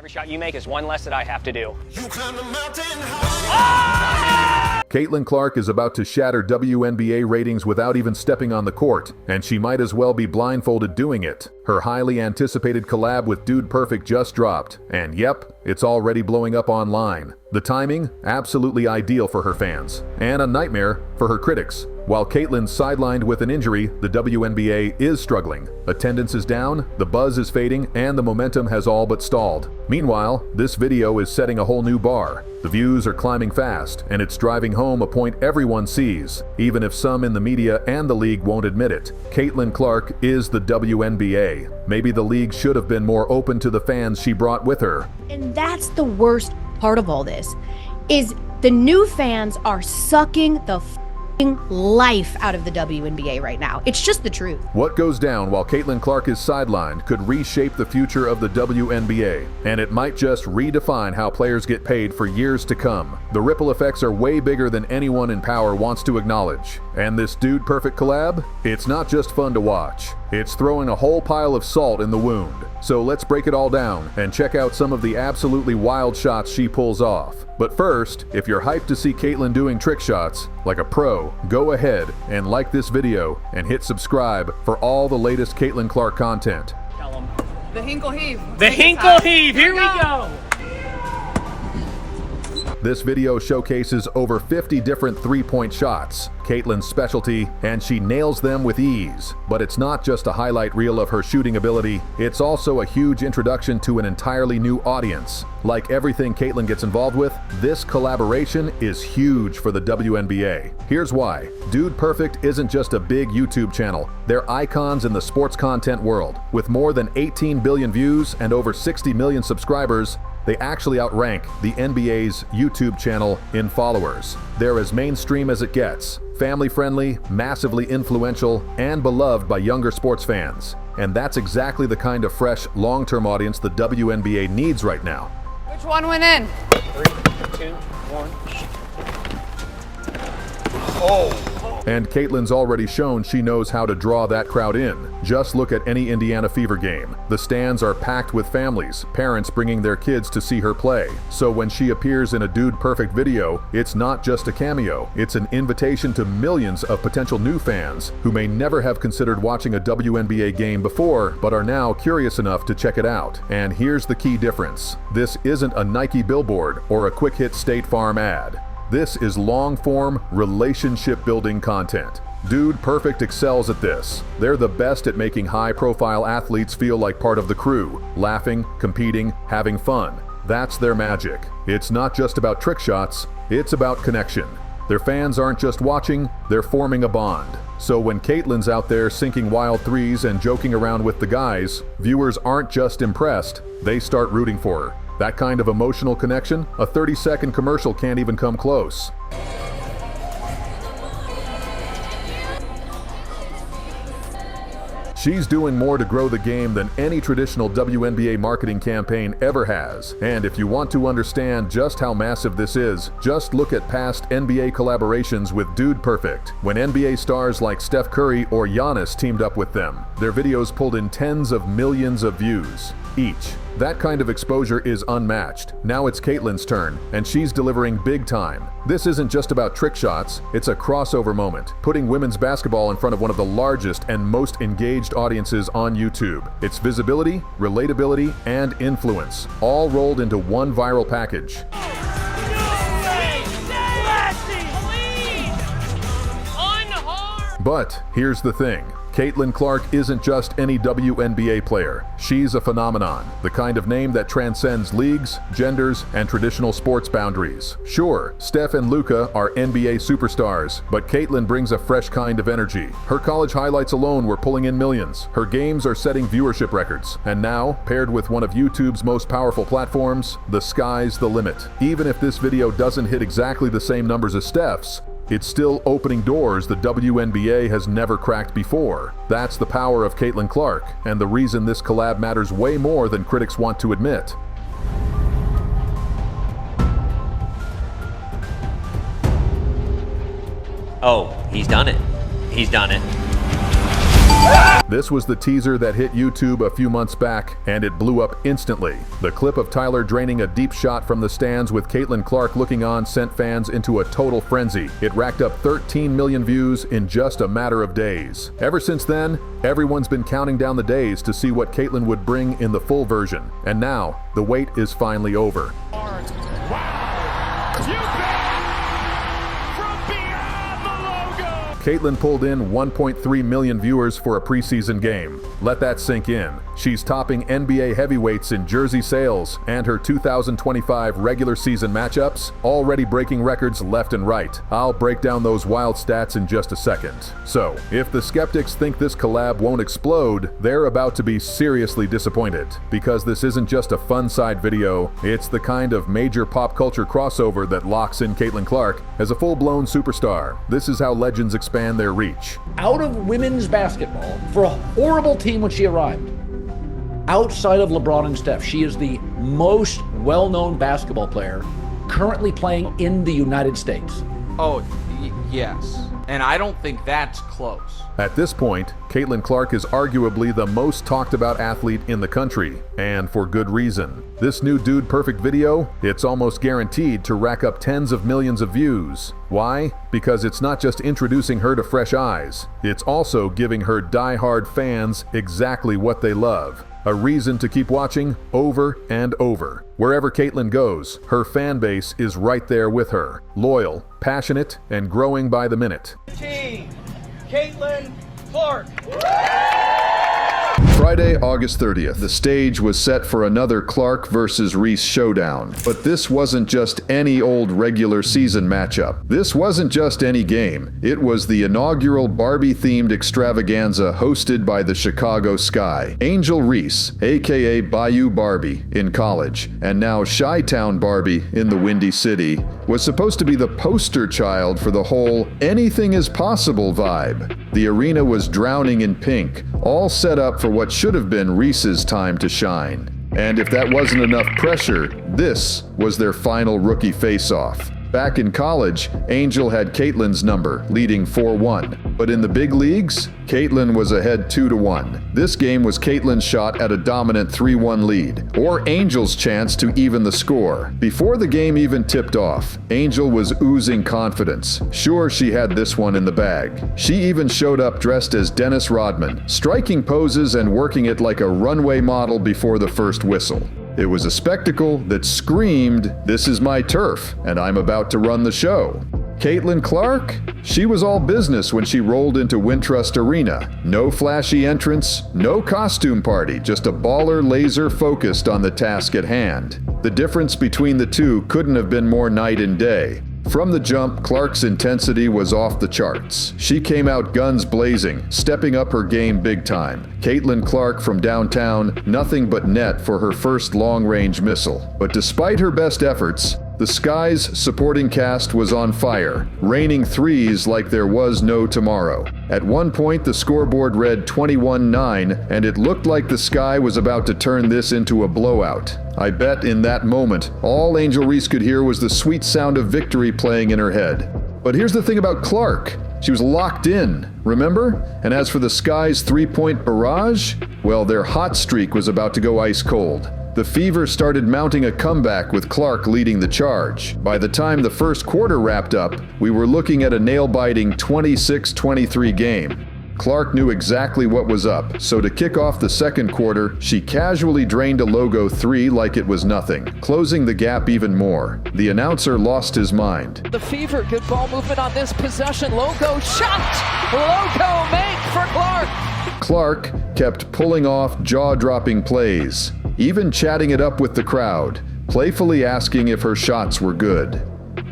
Every shot you make is one less that I have to do. You climb the mountain high. Caitlin Clark is about to shatter WNBA ratings without even stepping on the court, and she might as well be blindfolded doing it. Her highly anticipated collab with Dude Perfect just dropped, and yep, it's already blowing up online. The timing, absolutely ideal for her fans, and a nightmare for her critics. While Caitlin's sidelined with an injury, the WNBA is struggling. Attendance is down, the buzz is fading, and the momentum has all but stalled. Meanwhile, this video is setting a whole new bar. The views are climbing fast, and it's driving home a point everyone sees, even if some in the media and the league won't admit it. Caitlin Clark is the WNBA. Maybe the league should have been more open to the fans she brought with her. And that's the worst part of all this, is the new fans are sucking the life out of the WNBA right now. It's just the truth. What goes down while Caitlin Clark is sidelined could reshape the future of the WNBA, and it might just redefine how players get paid for years to come. The ripple effects are way bigger than anyone in power wants to acknowledge. And this Dude Perfect collab? It's not just fun to watch. It's throwing a whole pile of salt in the wound. So let's break it all down and check out some of the absolutely wild shots she pulls off. But first, if you're hyped to see Caitlin doing trick shots like a pro, go ahead and like this video and hit subscribe for all the latest Caitlin Clark content. Tell them. The Hinkle Heave. The Hinkle Heave, here we go! This video showcases over 50 different three-point shots, Caitlin's specialty, and she nails them with ease. But it's not just a highlight reel of her shooting ability, it's also a huge introduction to an entirely new audience. Like everything Caitlin gets involved with, this collaboration is huge for the WNBA. Here's why. Dude Perfect isn't just a big YouTube channel. They're icons in the sports content world. With more than 18 billion views and over 60 million subscribers, they actually outrank the NBA's YouTube channel in followers. They're as mainstream as it gets, family-friendly, massively influential, and beloved by younger sports fans. And that's exactly the kind of fresh, long-term audience the WNBA needs right now. Which one went in? 3, 2, 1. Oh! And Caitlin's already shown she knows how to draw that crowd in. Just look at any Indiana Fever game. The stands are packed with families, parents bringing their kids to see her play. So when she appears in a Dude Perfect video, it's not just a cameo. It's an invitation to millions of potential new fans who may never have considered watching a WNBA game before, but are now curious enough to check it out. And here's the key difference. This isn't a Nike billboard or a quick hit State Farm ad. This is long-form, relationship-building content. Dude Perfect excels at this. They're the best at making high-profile athletes feel like part of the crew, laughing, competing, having fun. That's their magic. It's not just about trick shots, it's about connection. Their fans aren't just watching, they're forming a bond. So when Caitlin's out there sinking wild threes and joking around with the guys, viewers aren't just impressed, they start rooting for her. That kind of emotional connection, a 30-second commercial can't even come close. She's doing more to grow the game than any traditional WNBA marketing campaign ever has. And if you want to understand just how massive this is, just look at past NBA collaborations with Dude Perfect. When NBA stars like Steph Curry or Giannis teamed up with them, their videos pulled in tens of millions of views each. That kind of exposure is unmatched. Now it's Caitlin's turn, and she's delivering big time. This isn't just about trick shots, it's a crossover moment, putting women's basketball in front of one of the largest and most engaged audiences on YouTube. It's visibility, relatability, and influence, all rolled into one viral package. But here's the thing. Caitlin Clark isn't just any WNBA player. She's a phenomenon, the kind of name that transcends leagues, genders, and traditional sports boundaries. Sure, Steph and Luka are NBA superstars, but Caitlin brings a fresh kind of energy. Her college highlights alone were pulling in millions. Her games are setting viewership records. And now, paired with one of YouTube's most powerful platforms, the sky's the limit. Even if this video doesn't hit exactly the same numbers as Steph's, it's still opening doors the WNBA has never cracked before. That's the power of Caitlin Clark, and the reason this collab matters way more than critics want to admit. Oh, he's done it. He's done it. This was the teaser that hit YouTube a few months back, and it blew up instantly. The clip of Tyler draining a deep shot from the stands with Caitlin Clark looking on sent fans into a total frenzy. It racked up 13 million views in just a matter of days. Ever since then, everyone's been counting down the days to see what Caitlin would bring in the full version. And now, the wait is finally over. Caitlin pulled in 1.3 million viewers for a preseason game. Let that sink in. She's topping NBA heavyweights in jersey sales, and her 2025 regular season matchups already breaking records left and right. I'll break down those wild stats in just a second. So, if the skeptics think this collab won't explode, they're about to be seriously disappointed, because this isn't just a fun side video, it's the kind of major pop culture crossover that locks in Caitlin Clark as a full-blown superstar. This is how legends expand their reach. Out of women's basketball, for a horrible team when she arrived, outside of LeBron and Steph, she is the most well-known basketball player currently playing in the United States. Oh, yes. And I don't think that's close. At this point, Caitlin Clark is arguably the most talked about athlete in the country, and for good reason. This new Dude Perfect video, it's almost guaranteed to rack up tens of millions of views. Why? Because it's not just introducing her to fresh eyes, it's also giving her die-hard fans exactly what they love. A reason to keep watching over and over. Wherever Caitlin goes, her fan base is right there with her. Loyal, passionate, and growing by the minute. Team, Caitlin Clark. Friday, August 30th, the stage was set for another Clark versus Reese showdown. But this wasn't just any old regular season matchup. This wasn't just any game. It was the inaugural Barbie-themed extravaganza hosted by the Chicago Sky. Angel Reese, aka Bayou Barbie, in college, and now Chi-Town Barbie in the Windy City, was supposed to be the poster child for the whole anything is possible vibe. The arena was drowning in pink, all set up for what should have been Reese's time to shine. And if that wasn't enough pressure, this was their final rookie face-off. Back in college, Angel had Caitlin's number, leading 4-1. But in the big leagues, Caitlin was ahead 2-1. This game was Caitlin's shot at a dominant 3-1 lead, or Angel's chance to even the score. Before the game even tipped off, Angel was oozing confidence. Sure, she had this one in the bag. She even showed up dressed as Dennis Rodman, striking poses and working it like a runway model before the first whistle. It was a spectacle that screamed, "This is my turf, and I'm about to run the show." Caitlin Clark? She was all business when she rolled into Wintrust Arena. No flashy entrance, no costume party, just a baller laser focused on the task at hand. The difference between the two couldn't have been more night and day. From the jump, Clark's intensity was off the charts. She came out guns blazing, stepping up her game big time. Caitlin Clark from downtown, nothing but net for her first long-range missile. But despite her best efforts, the Sky's supporting cast was on fire, raining threes like there was no tomorrow. At one point, the scoreboard read 21-9, and it looked like the Sky was about to turn this into a blowout. I bet in that moment, all Angel Reese could hear was the sweet sound of victory playing in her head. But here's the thing about Clark. She was locked in, remember? And as for the Sky's three-point barrage, well, their hot streak was about to go ice cold. The Fever started mounting a comeback with Clark leading the charge. By the time the first quarter wrapped up, we were looking at a nail-biting 26-23 game. Clark knew exactly what was up, so to kick off the second quarter, she casually drained a logo 3 like it was nothing, closing the gap even more. The announcer lost his mind. The Fever, good ball movement on this possession. Logo shot! Logo make for Clark! Clark kept pulling off jaw-dropping plays, even chatting it up with the crowd, playfully asking if her shots were good.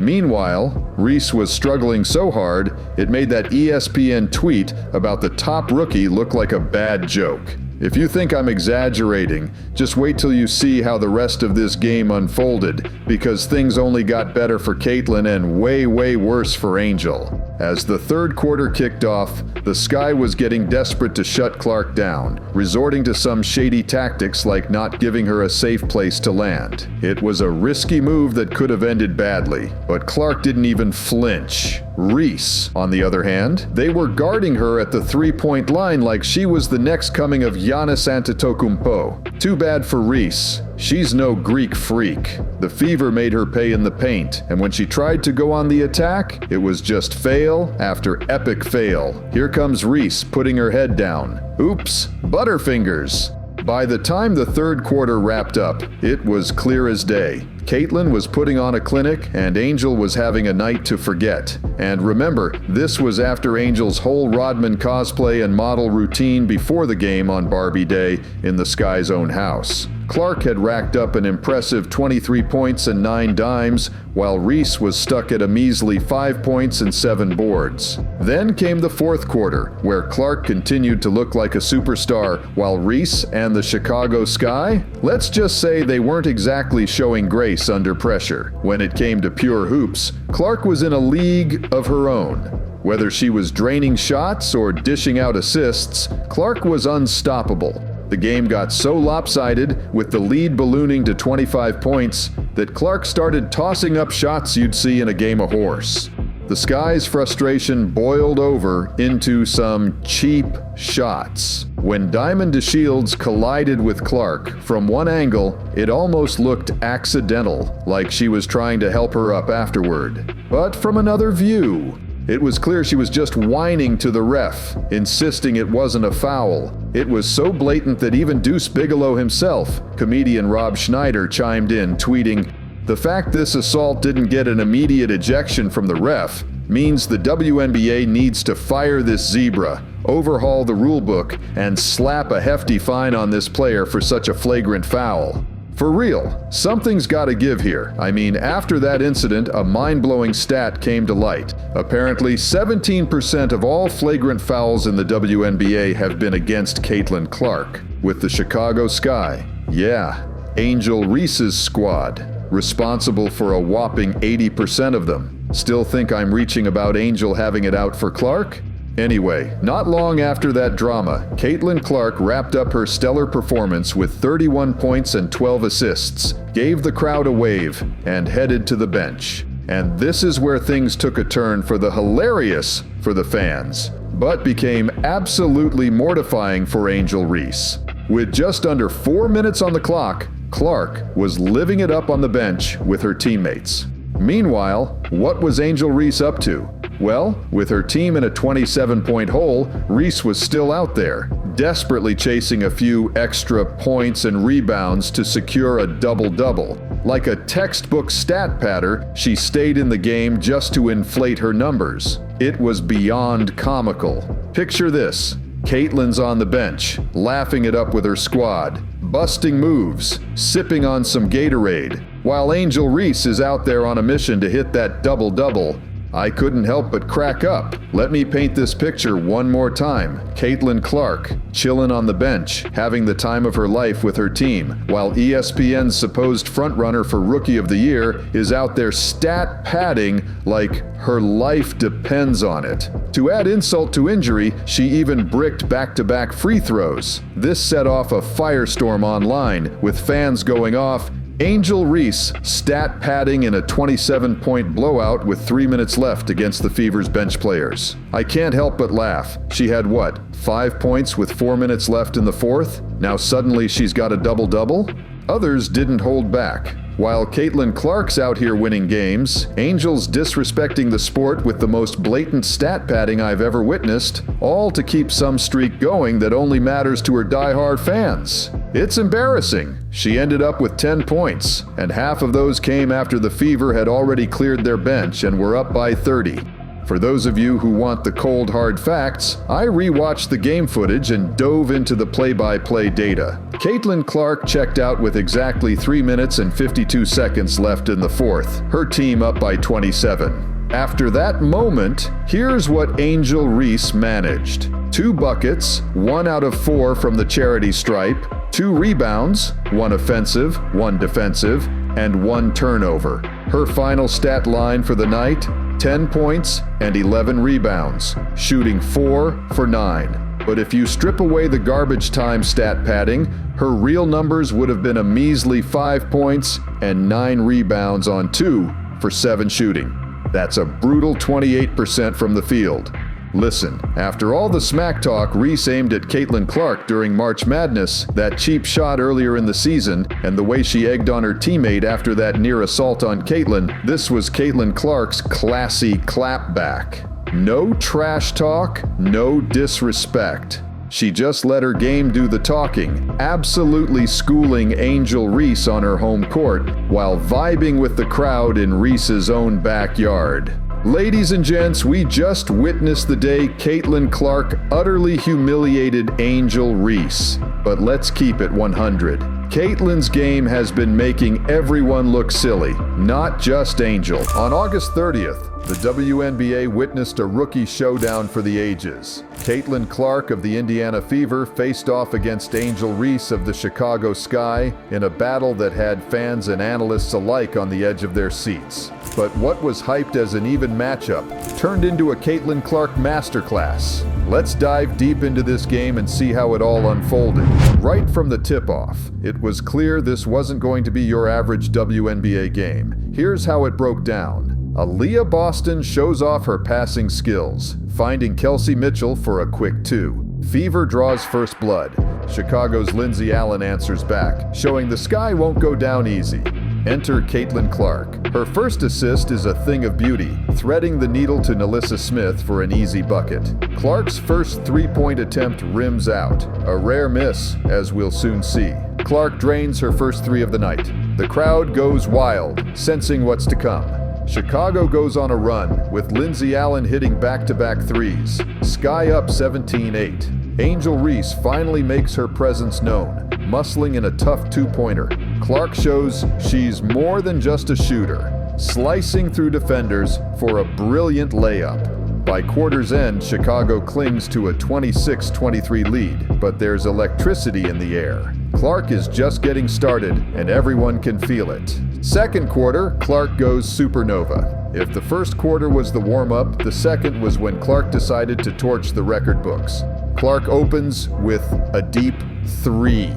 Meanwhile, Reese was struggling so hard, it made that ESPN tweet about the top rookie look like a bad joke. If you think I'm exaggerating, just wait till you see how the rest of this game unfolded, because things only got better for Caitlin and way, way worse for Angel. As the third quarter kicked off, the Sky was getting desperate to shut Clark down, resorting to some shady tactics like not giving her a safe place to land. It was a risky move that could have ended badly, but Clark didn't even flinch. Reese, on the other hand, they were guarding her at the three-point line like she was the next coming of Giannis Antetokounmpo. Too bad for Reese. She's no Greek freak. The fever made her pay in the paint, and when she tried to go on the attack, it was just fail after epic fail. Here comes Reese putting her head down. Oops, Butterfingers. By the time the third quarter wrapped up, it was clear as day. Caitlin was putting on a clinic, and Angel was having a night to forget. And remember, this was after Angel's whole Rodman cosplay and model routine before the game on Barbie Day in the Sky's own house. Clark had racked up an impressive 23 points and 9 dimes, while Reese was stuck at a measly 5 points and 7 boards. Then came the fourth quarter, where Clark continued to look like a superstar, while Reese and the Chicago Sky, let's just say they weren't exactly showing grace under pressure. When it came to pure hoops, Clark was in a league of her own. Whether she was draining shots or dishing out assists, Clark was unstoppable. The game got so lopsided, with the lead ballooning to 25 points, that Clark started tossing up shots you'd see in a game of horse. The Sky's frustration boiled over into some cheap shots. When Diamond DeShields collided with Clark, from one angle, it almost looked accidental, like she was trying to help her up afterward. But from another view, it was clear she was just whining to the ref, insisting it wasn't a foul. It was so blatant that even Deuce Bigelow himself, comedian Rob Schneider, chimed in, tweeting, "The fact this assault didn't get an immediate ejection from the ref means the WNBA needs to fire this zebra, overhaul the rulebook, and slap a hefty fine on this player for such a flagrant foul." For real, something's gotta give here. I mean, after that incident, a mind-blowing stat came to light. Apparently, 17% of all flagrant fouls in the WNBA have been against Caitlin Clark, with the Chicago Sky. Yeah, Angel Reese's squad, responsible for a whopping 80% of them. Still think I'm reaching about Angel having it out for Clark? Anyway, not long after that drama, Caitlin Clark wrapped up her stellar performance with 31 points and 12 assists, gave the crowd a wave, and headed to the bench. And this is where things took a turn for the hilarious for the fans, but became absolutely mortifying for Angel Reese. With just under 4 minutes on the clock, Clark was living it up on the bench with her teammates. Meanwhile, what was Angel Reese up to? Well, with her team in a 27-point hole, Reese was still out there, desperately chasing a few extra points and rebounds to secure a double-double. Like a textbook stat patter, she stayed in the game just to inflate her numbers. It was beyond comical. Picture this. Caitlin's on the bench, laughing it up with her squad, busting moves, sipping on some Gatorade, while Angel Reese is out there on a mission to hit that double-double. I couldn't help but crack up. Let me paint this picture one more time. Caitlin Clark, chillin' on the bench, having the time of her life with her team, while ESPN's supposed frontrunner for Rookie of the Year is out there stat padding like her life depends on it. To add insult to injury, she even bricked back-to-back free throws. This set off a firestorm online, with fans going off, Angel Reese stat padding in a 27-point blowout with 3 minutes left against the Fever's bench players. I can't help but laugh. She had what, 5 points with 4 minutes left in the fourth? Now suddenly she's got a double-double? Others didn't hold back. While Caitlin Clark's out here winning games, Angel's disrespecting the sport with the most blatant stat padding I've ever witnessed, all to keep some streak going that only matters to her die-hard fans. It's embarrassing. She ended up with 10 points, and half of those came after the Fever had already cleared their bench and were up by 30. For those of you who want the cold hard facts, I rewatched the game footage and dove into the play-by-play data. Caitlin Clark checked out with exactly 3 minutes and 52 seconds left in the fourth, her team up by 27. After that moment, here's what Angel Reese managed. 2 buckets, 1 out of 4 from the charity stripe, 2 rebounds, 1 offensive, 1 defensive, and 1 turnover. Her final stat line for the night, 10 points and 11 rebounds, shooting 4 for 9. But if you strip away the garbage time stat padding, her real numbers would have been a measly 5 points and 9 rebounds on 2 for 7 shooting. That's a brutal 28% from the field. Listen, after all the smack talk Reese aimed at Caitlin Clark during March Madness, that cheap shot earlier in the season, and the way she egged on her teammate after that near assault on Caitlin, this was Caitlin Clark's classy clapback. No trash talk, no disrespect. She just let her game do the talking, absolutely schooling Angel Reese on her home court while vibing with the crowd in Reese's own backyard. Ladies and gents, we just witnessed the day Caitlin Clark utterly humiliated Angel Reese. But let's keep it 100. Caitlin's game has been making everyone look silly, not just Angel. On August 30th, the WNBA witnessed a rookie showdown for the ages. Caitlin Clark of the Indiana Fever faced off against Angel Reese of the Chicago Sky in a battle that had fans and analysts alike on the edge of their seats. But what was hyped as an even matchup turned into a Caitlin Clark masterclass. Let's dive deep into this game and see how it all unfolded. Right from the tip-off, it was clear this wasn't going to be your average WNBA game. Here's how it broke down. Aaliyah Boston shows off her passing skills, finding Kelsey Mitchell for a quick 2. Fever draws first blood. Chicago's Lindsay Allen answers back, showing the sky won't go down easy. Enter Caitlin Clark. Her first assist is a thing of beauty, threading the needle to Nalissa Smith for an easy bucket. Clark's first three-point attempt rims out, a rare miss, as we'll soon see. Clark drains her first 3 of the night. The crowd goes wild, sensing what's to come. Chicago goes on a run, with Lindsay Allen hitting back-to-back threes. Sky up 17-8. Angel Reese finally makes her presence known, muscling in a tough 2-pointer. Clark shows she's more than just a shooter, slicing through defenders for a brilliant layup. By quarter's end, Chicago clings to a 26-23 lead, but there's electricity in the air. Clark is just getting started, and everyone can feel it. Second quarter, Clark goes supernova. If the first quarter was the warm-up, the second was when Clark decided to torch the record books. Clark opens with a deep 3,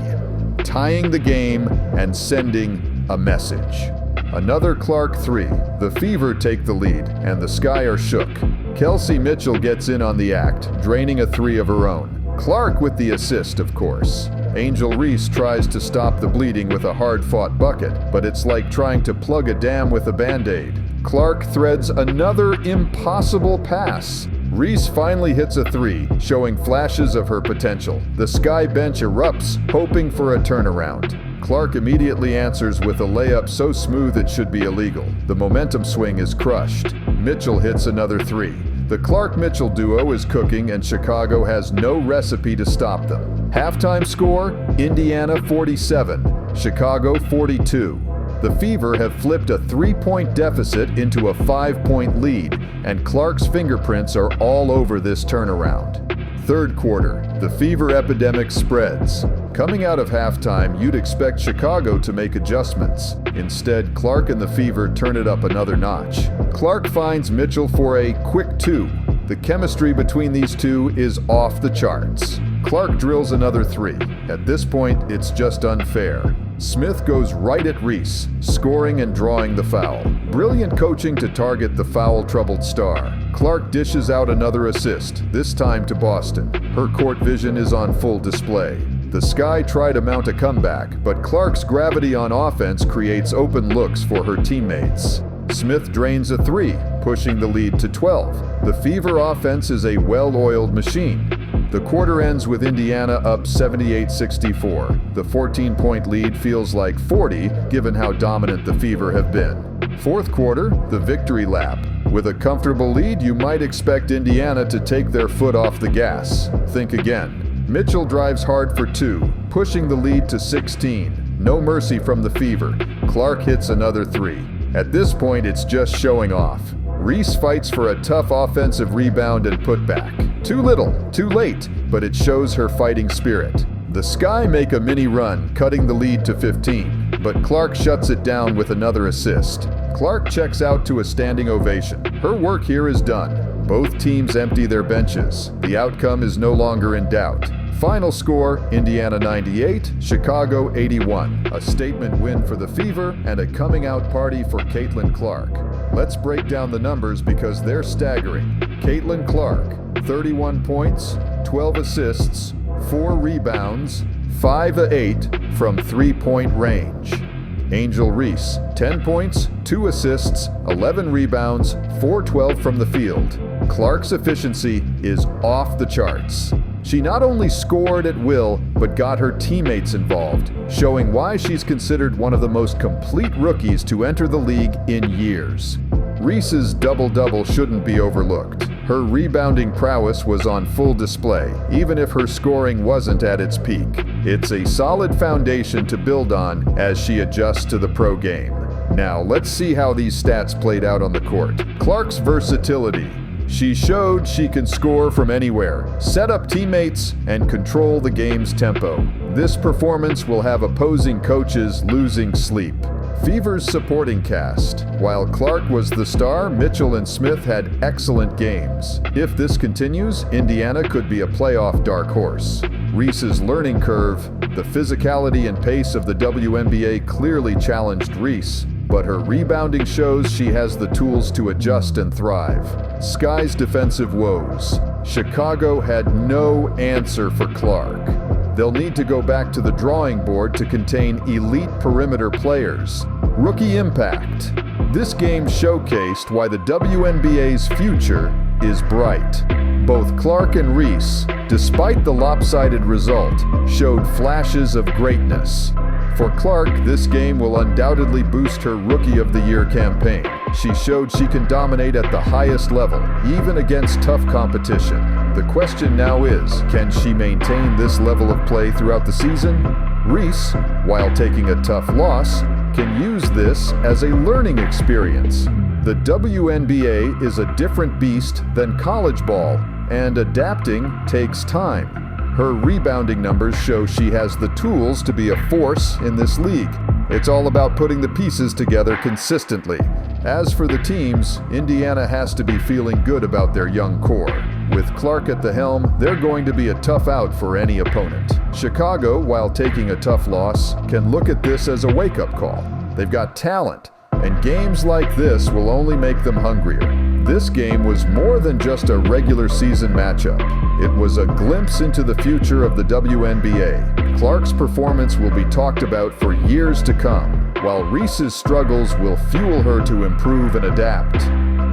tying the game and sending a message. Another Clark 3. The Fever take the lead, and the Sky are shook. Kelsey Mitchell gets in on the act, draining a 3 of her own. Clark with the assist, of course. Angel Reese tries to stop the bleeding with a hard-fought bucket, but it's like trying to plug a dam with a Band-Aid. Clark threads another impossible pass. Reese finally hits a 3, showing flashes of her potential. The Sky bench erupts, hoping for a turnaround. Clark immediately answers with a layup so smooth it should be illegal. The momentum swing is crushed. Mitchell hits another 3. The Clark-Mitchell duo is cooking, and Chicago has no recipe to stop them. Halftime score, Indiana 47, Chicago 42. The Fever have flipped a 3-point deficit into a 5-point lead, and Clark's fingerprints are all over this turnaround. Third quarter, the Fever epidemic spreads. Coming out of halftime, you'd expect Chicago to make adjustments. Instead, Clark and the Fever turn it up another notch. Clark finds Mitchell for a quick 2. The chemistry between these two is off the charts. Clark drills another 3. At this point, it's just unfair. Smith goes right at Reese, scoring and drawing the foul. Brilliant coaching to target the foul-troubled star. Clark dishes out another assist, this time to Boston. Her court vision is on full display. The Sky try to mount a comeback, but Clark's gravity on offense creates open looks for her teammates. Smith drains a 3, pushing the lead to 12. The Fever offense is a well-oiled machine. The quarter ends with Indiana up 78-64. The 14-point lead feels like 40, given how dominant the Fever have been. Fourth quarter, the victory lap. With a comfortable lead, you might expect Indiana to take their foot off the gas. Think again. Mitchell drives hard for 2, pushing the lead to 16. No mercy from the Fever. Clark hits another 3. At this point, it's just showing off. Reese fights for a tough offensive rebound and putback. Too little, too late, but it shows her fighting spirit. The Sky make a mini run, cutting the lead to 15. but Clark shuts it down with another assist. Clark checks out to a standing ovation. Her work here is done. Both teams empty their benches. The outcome is no longer in doubt. Final score, Indiana 98, Chicago 81. A statement win for the Fever and a coming out party for Caitlin Clark. Let's break down the numbers because they're staggering. Caitlin Clark, 31 points, 12 assists, 4 rebounds, 5 of 8 from three-point range. Angel Reese, 10 points, 2 assists, 11 rebounds, 4-12 from the field. Clark's efficiency is off the charts. She not only scored at will, but got her teammates involved, showing why she's considered one of the most complete rookies to enter the league in years. Reese's double-double shouldn't be overlooked. Her rebounding prowess was on full display, even if her scoring wasn't at its peak. It's a solid foundation to build on as she adjusts to the pro game. Now, let's see how these stats played out on the court. Clark's versatility. She showed she can score from anywhere, set up teammates, and control the game's tempo. This performance will have opposing coaches losing sleep. Fever's supporting cast. While Clark was the star, Mitchell and Smith had excellent games. If this continues, Indiana could be a playoff dark horse. Reese's learning curve. The physicality and pace of the WNBA clearly challenged Reese, but her rebounding shows she has the tools to adjust and thrive. Sky's defensive woes. Chicago had no answer for Clark. They'll need to go back to the drawing board to contain elite perimeter players. Rookie impact. This game showcased why the WNBA's future is bright. Both Clark and Reese, despite the lopsided result, showed flashes of greatness. For Clark, this game will undoubtedly boost her Rookie of the Year campaign. She showed she can dominate at the highest level, even against tough competition. The question now is, can she maintain this level of play throughout the season? Reese, while taking a tough loss, can use this as a learning experience. The WNBA is a different beast than college ball, and adapting takes time. Her rebounding numbers show she has the tools to be a force in this league. It's all about putting the pieces together consistently. As for the teams, Indiana has to be feeling good about their young core. With Clark at the helm, they're going to be a tough out for any opponent. Chicago, while taking a tough loss, can look at this as a wake-up call. They've got talent, and games like this will only make them hungrier. This game was more than just a regular season matchup. It was a glimpse into the future of the WNBA. Clark's performance will be talked about for years to come, while Reese's struggles will fuel her to improve and adapt.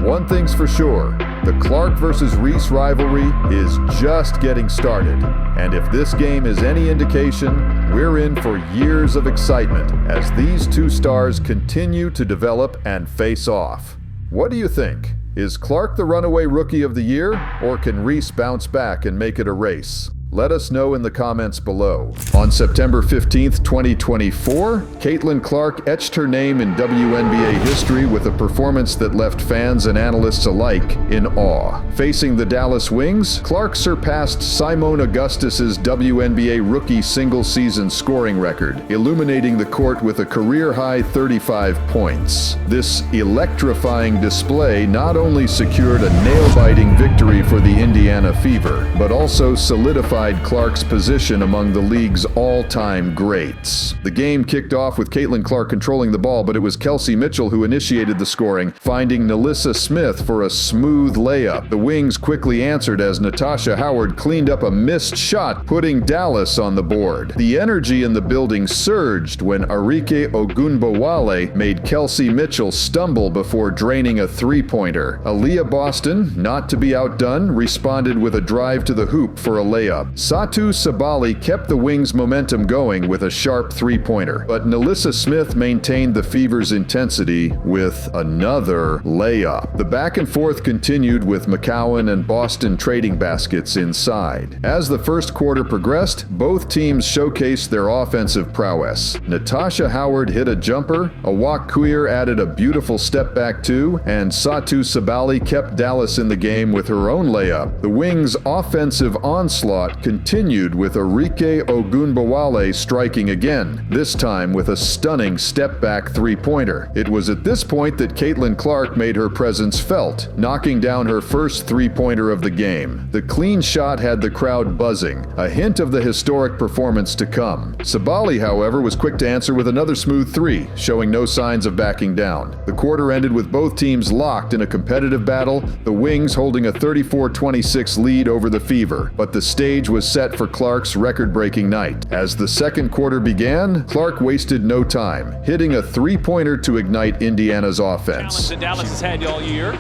One thing's for sure, the Clark versus Reese rivalry is just getting started. And if this game is any indication, we're in for years of excitement as these two stars continue to develop and face off. What do you think? Is Clark the runaway Rookie of the Year, or can Reese bounce back and make it a race? Let us know in the comments below. On September 15th, 2024, Caitlin Clark etched her name in WNBA history with a performance that left fans and analysts alike in awe. Facing the Dallas Wings, Clark surpassed Simone Augustus's WNBA rookie single-season scoring record, illuminating the court with a career-high 35 points. This electrifying display not only secured a nail-biting victory for the Indiana Fever, but also solidified Clark's position among the league's all-time greats. The game kicked off with Caitlin Clark controlling the ball, but it was Kelsey Mitchell who initiated the scoring, finding Nalissa Smith for a smooth layup. The Wings quickly answered as Natasha Howard cleaned up a missed shot, putting Dallas on the board. The energy in the building surged when Arike Ogunbowale made Kelsey Mitchell stumble before draining a three-pointer. Aaliyah Boston, not to be outdone, responded with a drive to the hoop for a layup. Satu Sabali kept the Wings' momentum going with a sharp three-pointer, but Nalissa Smith maintained the Fever's intensity with another layup. The back and forth continued with McCowan and Boston trading baskets inside. As the first quarter progressed, both teams showcased their offensive prowess. Natasha Howard hit a jumper, Awak Kuier added a beautiful step-back two, and Satu Sabali kept Dallas in the game with her own layup. The Wings' offensive onslaught shot continued with Arike Ogunbowale striking again, this time with a stunning step-back three-pointer. It was at this point that Caitlin Clark made her presence felt, knocking down her first three-pointer of the game. The clean shot had the crowd buzzing, a hint of the historic performance to come. Sabali, however, was quick to answer with another smooth three, showing no signs of backing down. The quarter ended with both teams locked in a competitive battle, the Wings holding a 34-26 lead over the Fever, but the stage was set for Clark's record-breaking night. As the second quarter began, Clark wasted no time, hitting a three-pointer to ignite Indiana's offense. Challenge that Dallas has had all year.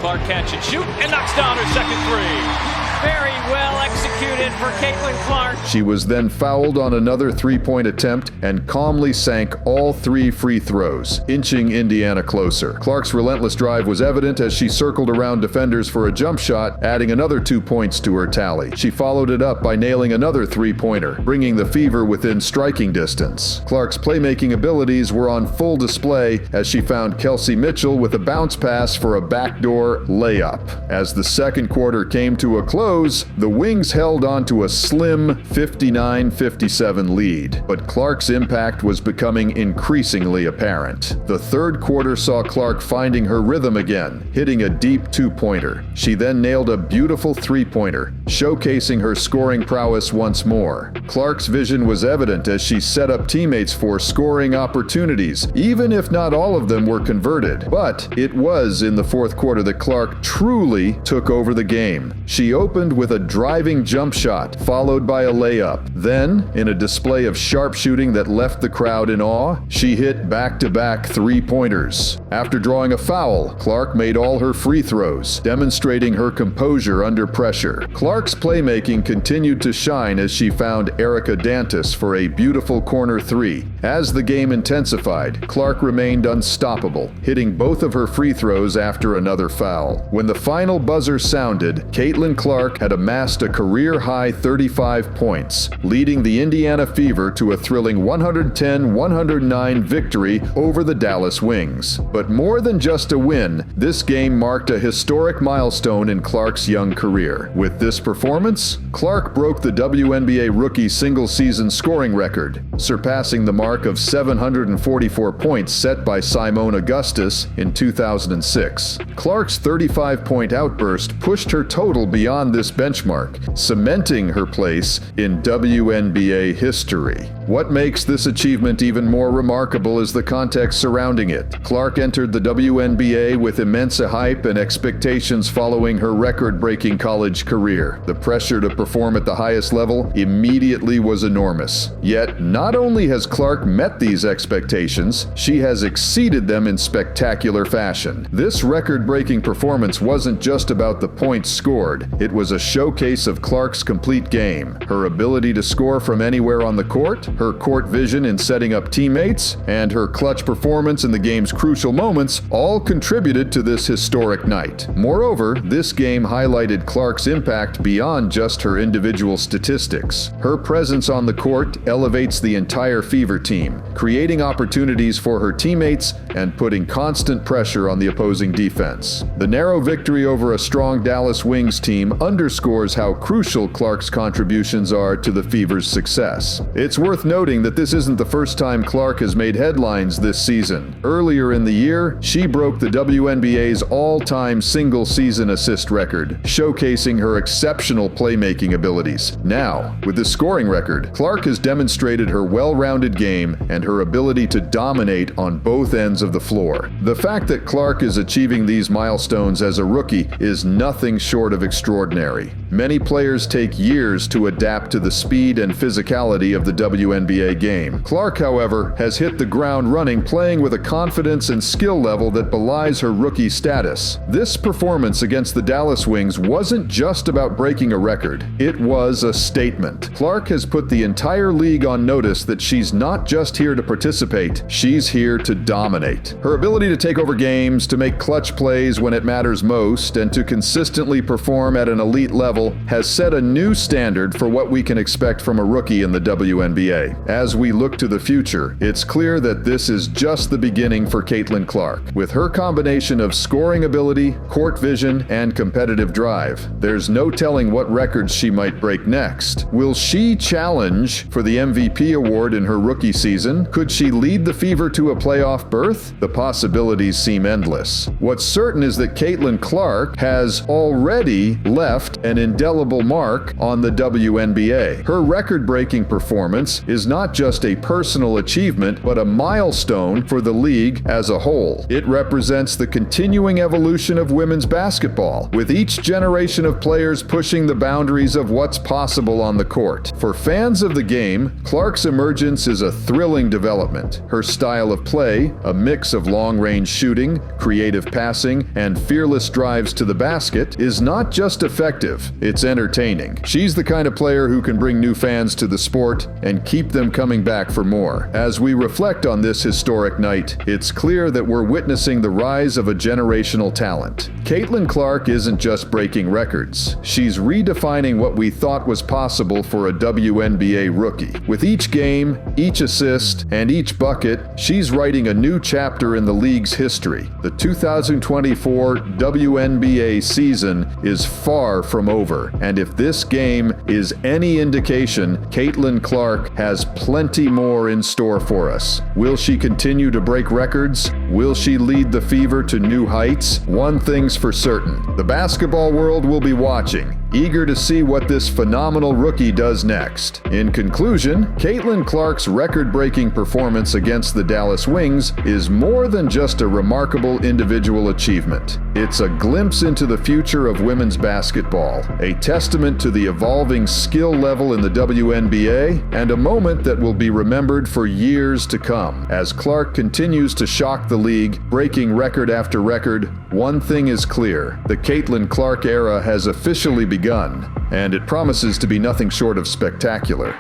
Clark catch and shoot and knocks down her second three. Very well executed for Caitlin Clark. She was then fouled on another three-point attempt and calmly sank all three free throws, inching Indiana closer. Clark's relentless drive was evident as she circled around defenders for a jump shot, adding another 2 points to her tally. She followed it up by nailing another three-pointer, bringing the Fever within striking distance. Clark's playmaking abilities were on full display as she found Kelsey Mitchell with a bounce pass for a backdoor layup. As the second quarter came to a close, the Wings held on to a slim 59-57 lead, but Clark's impact was becoming increasingly apparent. The third quarter saw Clark finding her rhythm again, hitting a deep two-pointer. She then nailed a beautiful three-pointer, showcasing her scoring prowess once more. Clark's vision was evident as she set up teammates for scoring opportunities, even if not all of them were converted. But it was in the fourth quarter that Clark truly took over the game. She opened with a driving jump shot, followed by a layup. Then, in a display of sharp shooting that left the crowd in awe, she hit back-to-back three-pointers. After drawing a foul, Clark made all her free throws, demonstrating her composure under pressure. Clark's playmaking continued to shine as she found Erica Dantas for a beautiful corner three. As the game intensified, Clark remained unstoppable, hitting both of her free throws after another foul. When the final buzzer sounded, Caitlin Clark had amassed a career-high 35 points, leading the Indiana Fever to a thrilling 110-109 victory over the Dallas Wings. But more than just a win, this game marked a historic milestone in Clark's young career. With this performance, Clark broke the WNBA rookie single-season scoring record, surpassing the mark of 744 points set by Simone Augustus in 2006. Clark's 35-point outburst pushed her total beyond this benchmark, cementing her place in WNBA history. What makes this achievement even more remarkable is the context surrounding it. Clark entered the WNBA with immense hype and expectations following her record-breaking college career. The pressure to perform at the highest level immediately was enormous. Yet, not only has Clark met these expectations, she has exceeded them in spectacular fashion. This record-breaking performance wasn't just about the points scored. It was a showcase of Clark's complete game. Her ability to score from anywhere on the court, her court vision in setting up teammates, and her clutch performance in the game's crucial moments all contributed to this historic night. Moreover, this game highlighted Clark's impact beyond just her individual statistics. Her presence on the court elevates the entire Fever team, creating opportunities for her teammates and putting constant pressure on the opposing defense. The narrow victory over a strong Dallas Wings team underscores how crucial Clark's contributions are to the Fever's success. It's worth noting that this isn't the first time Clark has made headlines this season. Earlier in the year, she broke the WNBA's all-time single-season assist record, showcasing her exceptional playmaking abilities. Now, with this scoring record, Clark has demonstrated her well-rounded game and her ability to dominate on both ends of the floor. The fact that Clark is achieving these milestones as a rookie is nothing short of extraordinary. Many players take years to adapt to the speed and physicality of the WNBA game. Clark, however, has hit the ground running, playing with a confidence and skill level that belies her rookie status. This performance against the Dallas Wings wasn't just about breaking a record. It was a statement. Clark has put the entire league on notice that she's not just here to participate, she's here to dominate. Her ability to take over games, to make clutch plays when it matters most, and to consistently perform at an elite level, has set a new standard for what we can expect from a rookie in the WNBA. As we look to the future, it's clear that this is just the beginning for Caitlin Clark. With her combination of scoring ability, court vision, and competitive drive, there's no telling what records she might break next. Will she challenge for the MVP award in her rookie season? Could she lead the Fever to a playoff berth? The possibilities seem endless. What's certain is that Caitlin Clark has already left an indelible mark on the WNBA. Her record-breaking performance is not just a personal achievement, but a milestone for the league as a whole. It represents the continuing evolution of women's basketball, with each generation of players pushing the boundaries of what's possible on the court. For fans of the game, Clark's emergence is a thrilling development. Her style of play, a mix of long-range shooting, creative passing, and fearless drives to the basket, is not just effective, it's entertaining. She's the kind of player who can bring new fans to the sport and keep them coming back for more. As we reflect on this historic night, it's clear that we're witnessing the rise of a generational talent. Caitlin Clark isn't just breaking records. She's redefining what we thought was possible for a WNBA rookie. With each game, each assist, and each bucket, she's writing a new chapter in the league's history. The 2024 WNBA season is far from over, and if this game is any indication, Caitlin Clark has plenty more in store for us. Will she continue to break records? Will she lead the Fever to new heights? One thing's for certain: the basketball world will be watching, eager to see what this phenomenal rookie does next. In conclusion, Caitlin Clark's record-breaking performance against the Dallas Wings is more than just a remarkable individual achievement. It's a glimpse into the future of women's basketball, a testament to the evolving skill level in the WNBA, and a moment that will be remembered for years to come. As Clark continues to shock the league, breaking record after record, one thing is clear: the Caitlin Clark era has officially begun, and it promises to be nothing short of spectacular.